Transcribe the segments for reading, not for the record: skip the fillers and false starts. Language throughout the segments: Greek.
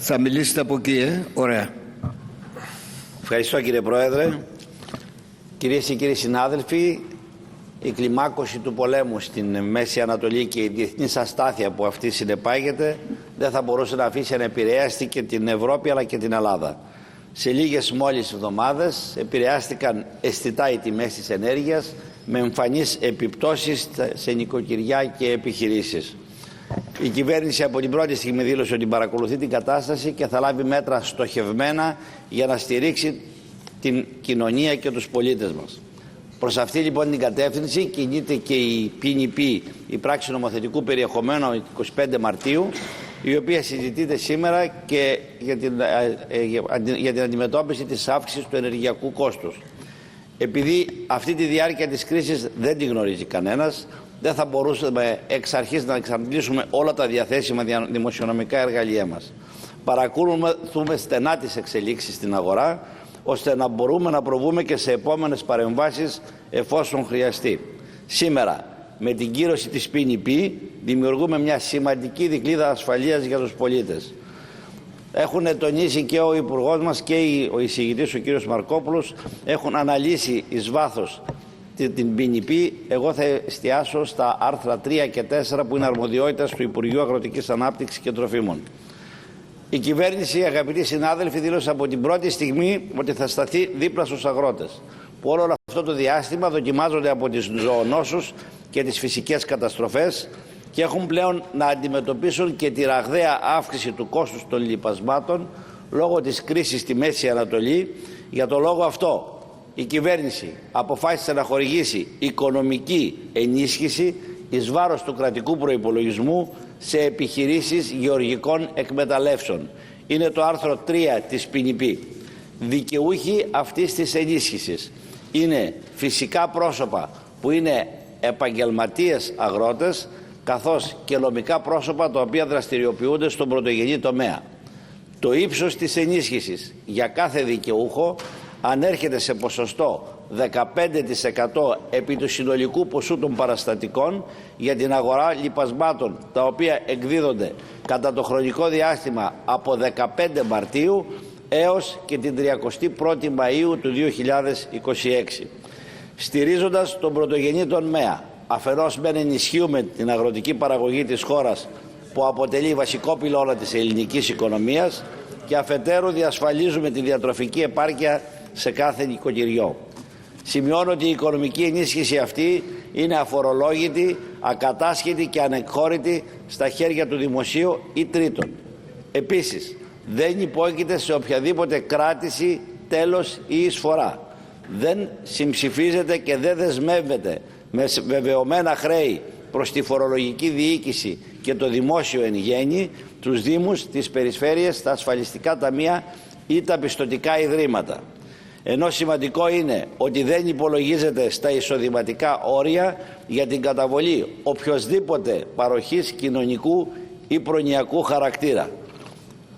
Θα μιλήσετε από εκεί, ωραία. Ευχαριστώ κύριε Πρόεδρε. Κυρίες και κύριοι συνάδελφοι, η κλιμάκωση του πολέμου στην Μέση Ανατολή και η διεθνής αστάθεια που αυτή συνεπάγεται δεν θα μπορούσε να αφήσει ανεπηρέαστη και την Ευρώπη αλλά και την Ελλάδα. Σε λίγες μόλις εβδομάδες επηρεάστηκαν αισθητά οι τιμές της ενέργειας με εμφανείς επιπτώσεις σε νοικοκυριά και επιχειρήσεις. Η κυβέρνηση από την πρώτη στιγμή δήλωσε ότι παρακολουθεί την κατάσταση και θα λάβει μέτρα στοχευμένα για να στηρίξει την κοινωνία και τους πολίτες μας. Προς αυτή λοιπόν την κατεύθυνση κινείται και η ΠΝΠ, η πράξη νομοθετικού περιεχομένου 25 Μαρτίου, η οποία συζητείται σήμερα και για την αντιμετώπιση της αύξησης του ενεργειακού κόστους. Επειδή αυτή τη διάρκεια της κρίσης δεν τη γνωρίζει κανένας, δεν θα μπορούσαμε εξ αρχής να εξαντλήσουμε όλα τα διαθέσιμα δημοσιονομικά εργαλεία μας. Παρακολουθούμε στενά τις εξελίξεις στην αγορά, ώστε να μπορούμε να προβούμε και σε επόμενες παρεμβάσεις εφόσον χρειαστεί. Σήμερα, με την κύρωση της ΠΝΠ, δημιουργούμε μια σημαντική δικλείδα ασφαλείας για τους πολίτες. Έχουν τονίσει και ο Υπουργός μας και ο εισηγητής, ο κ. Μαρκόπουλος, έχουν αναλύσει εις βάθος την ΠΝΠ. Εγώ θα εστιάσω στα άρθρα 3 και 4 που είναι αρμοδιότητας του Υπουργείου Αγροτικής Ανάπτυξης και Τροφίμων. Η κυβέρνηση, αγαπητοί συνάδελφοι, δήλωσε από την πρώτη στιγμή ότι θα σταθεί δίπλα στους αγρότες, που όλο αυτό το διάστημα δοκιμάζονται από τις ζωονόσους και τις φυσικές καταστροφές και έχουν πλέον να αντιμετωπίσουν και τη ραγδαία αύξηση του κόστους των λιπασμάτων λόγω της κρίσης στη Μέση Ανατολή. Για το λόγο αυτό η κυβέρνηση αποφάσισε να χορηγήσει οικονομική ενίσχυση εις βάρος του κρατικού προϋπολογισμού σε επιχειρήσεις γεωργικών εκμεταλλεύσεων. Είναι το άρθρο 3 της ΠΝΠ. Δικαιούχοι αυτής της ενίσχυσης είναι φυσικά πρόσωπα που είναι επαγγελματίες αγρότες, καθώς και νομικά πρόσωπα τα οποία δραστηριοποιούνται στον πρωτογενή τομέα. Το ύψος της ενίσχυσης για κάθε δικαιούχο ανέρχεται σε ποσοστό 15% επί του συνολικού ποσού των παραστατικών για την αγορά λιπασμάτων, τα οποία εκδίδονται κατά το χρονικό διάστημα από 15 Μαρτίου έως και την 31η Μαΐου του 2026. Στηρίζοντας τον πρωτογενή τομέα, αφενός μεν ενισχύουμε την αγροτική παραγωγή της χώρας που αποτελεί βασικό πυλώνα της ελληνικής οικονομίας και αφετέρου διασφαλίζουμε τη διατροφική επάρκεια σε κάθε νοικοκυριό. Σημειώνω ότι η οικονομική ενίσχυση αυτή είναι αφορολόγητη, ακατάσχετη και ανεκχώρητη στα χέρια του δημοσίου ή τρίτων. Επίσης, δεν υπόκειται σε οποιαδήποτε κράτηση, τέλος ή εισφορά. Δεν συμψηφίζεται και δεν δεσμεύεται με βεβαιωμένα χρέη προς τη φορολογική διοίκηση και το δημόσιο εν γέννη, τους δήμους, τις περιφέρειες, τα ασφαλιστικά ταμεία ή τα πιστωτικά ιδρύματα. Ενώ σημαντικό είναι ότι δεν υπολογίζεται στα εισοδηματικά όρια για την καταβολή οποιοσδήποτε παροχής κοινωνικού ή προνοιακού χαρακτήρα.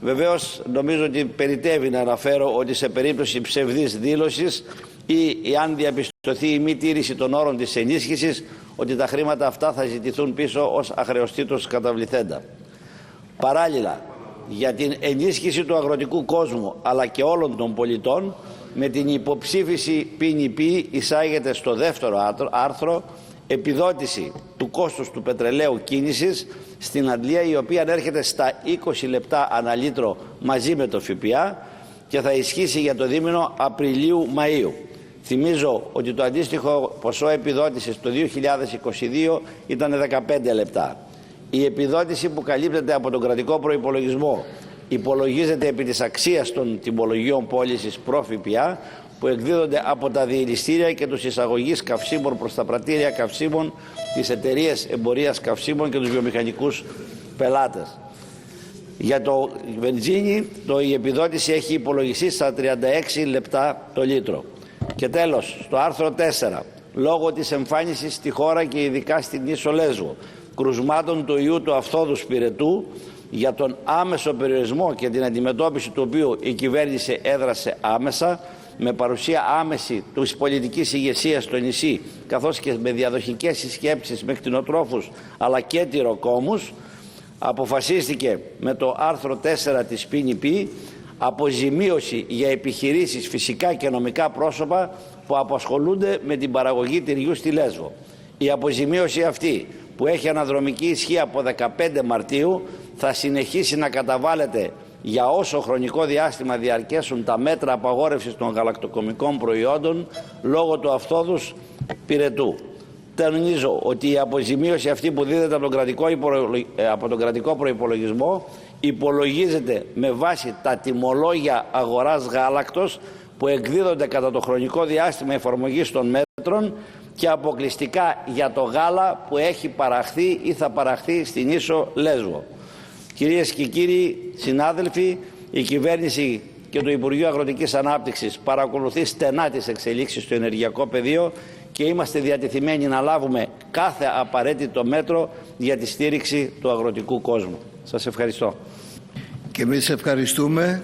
Βεβαίως, νομίζω ότι περιττεύει να αναφέρω ότι σε περίπτωση ψευδής δήλωσης ή αν διαπιστωθεί η μη τήρηση των όρων της ενίσχυσης, ότι τα χρήματα αυτά θα ζητηθούν πίσω ως αχρεωστήτως καταβληθέντα. Παράλληλα, για την ενίσχυση του αγροτικού κόσμου αλλά και όλων των πολιτών, με την υποψήφιση ΠΝΠ εισάγεται στο δεύτερο άρθρο επιδότηση του κόστους του πετρελαίου κίνησης στην αντλία, η οποία ανέρχεται στα 20 λεπτά ανά λίτρο μαζί με το ΦΠΑ και θα ισχύσει για το δίμηνο Απριλίου-Μαΐου. Θυμίζω ότι το αντίστοιχο ποσό επιδότησης το 2022 ήταν 15 λεπτά. Η επιδότηση που καλύπτεται από τον κρατικό προϋπολογισμό υπολογίζεται επί της αξίας των τιμολογίων πώλησης προ-ΦΠΑ που εκδίδονται από τα διελιστήρια και τους εισαγωγείς καυσίμων προς τα πρατήρια καυσίμων, τις εταιρείες εμπορίας καυσίμων και τους βιομηχανικούς πελάτες. Για το βενζίνη η επιδότηση έχει υπολογιστεί στα 36 λεπτά το λίτρο. Και τέλος, στο άρθρο 4, λόγω της εμφάνισης στη χώρα και ειδικά στην Ίσο Λέσβο κρουσμάτων του ιού του αφθόδου σπιρετού, για τον άμεσο περιορισμό και την αντιμετώπιση του οποίου η κυβέρνηση έδρασε άμεσα, με παρουσία άμεση της πολιτικής ηγεσίας στο νησί, καθώς και με διαδοχικές συσκέψεις με κτηνοτρόφους αλλά και τυροκόμους, αποφασίστηκε με το άρθρο 4 της ΠΝΠ αποζημίωση για επιχειρήσεις, φυσικά και νομικά πρόσωπα που απασχολούνται με την παραγωγή τυριού στη Λέσβο. Η αποζημίωση αυτή, που έχει αναδρομική ισχύ από 15 Μαρτίου, θα συνεχίσει να καταβάλλεται για όσο χρονικό διάστημα διαρκέσουν τα μέτρα απαγόρευσης των γαλακτοκομικών προϊόντων λόγω του αυθόδους πυρετού. Τονίζω ότι η αποζημίωση αυτή που δίδεται από τον κρατικό προϋπολογισμό υπολογίζεται με βάση τα τιμολόγια αγοράς γάλακτος που εκδίδονται κατά το χρονικό διάστημα εφαρμογής των μέτρων και αποκλειστικά για το γάλα που έχει παραχθεί ή θα παραχθεί στην Ίσο Λέσβο. Κυρίες και κύριοι συνάδελφοι, η κυβέρνηση και το Υπουργείο Αγροτικής Ανάπτυξης παρακολουθεί στενά τις εξελίξεις στο ενεργειακό πεδίο και είμαστε διατεθειμένοι να λάβουμε κάθε απαραίτητο μέτρο για τη στήριξη του αγροτικού κόσμου. Σας ευχαριστώ. Και εμείς ευχαριστούμε.